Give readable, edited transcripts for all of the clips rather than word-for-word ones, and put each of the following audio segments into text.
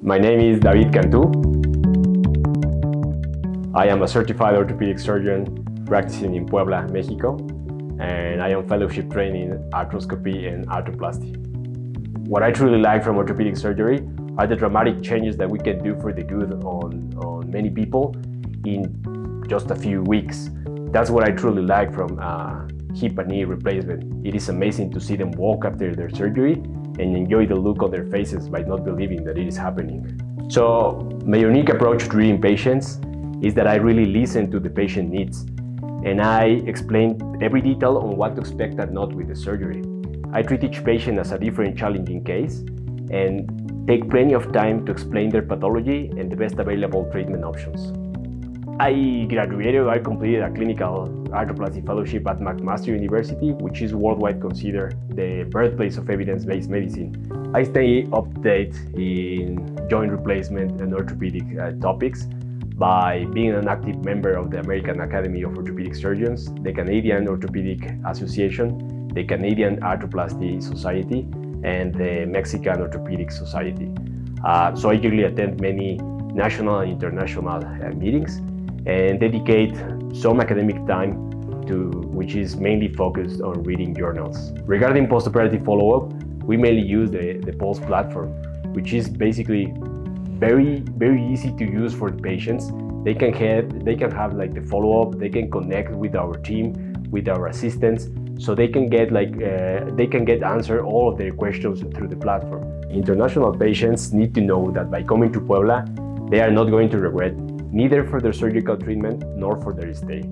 My name is David Cantu. I am a certified orthopedic surgeon practicing in Puebla, Mexico, and I am fellowship trained in arthroscopy and arthroplasty. What I truly like from orthopedic surgery are the dramatic changes that we can do for the good on many people in just a few weeks. That's what I truly like from hip and knee replacement. It is amazing to see them walk after their surgery and enjoy the look on their faces by not believing that it is happening. So my unique approach to treating patients is that I really listen to the patient needs, and I explain every detail on what to expect and not with the surgery. I treat each patient as a different challenging case and take plenty of time to explain their pathology and the best available treatment options. I completed a clinical arthroplasty fellowship at McMaster University, which is worldwide considered the birthplace of evidence-based medicine. I stay updated in joint replacement and orthopedic topics by being an active member of the American Academy of Orthopedic Surgeons, the Canadian Orthopedic Association, the Canadian Arthroplasty Society, and the Mexican Orthopedic Society. So I usually attend many national and international meetings and dedicate some academic time to which is mainly focused on reading journals. Regarding postoperative follow-up, we mainly use the Pulse platform, which is basically very easy to use for the patients. They can have like the follow-up, they can connect with our team, with our assistants, so they can get answer all of their questions through the platform. International patients need to know that by coming to Puebla, they are not going to regret neither for their surgical treatment nor for their stay.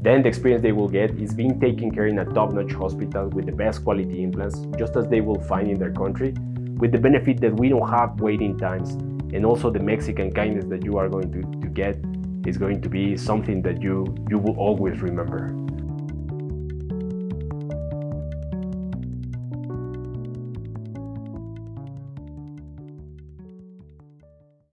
Then the experience they will get is being taken care in a top-notch hospital with the best quality implants, just as they will find in their country, with the benefit that we don't have waiting times, and also the Mexican kindness that you are going to get is going to be something that you will always remember.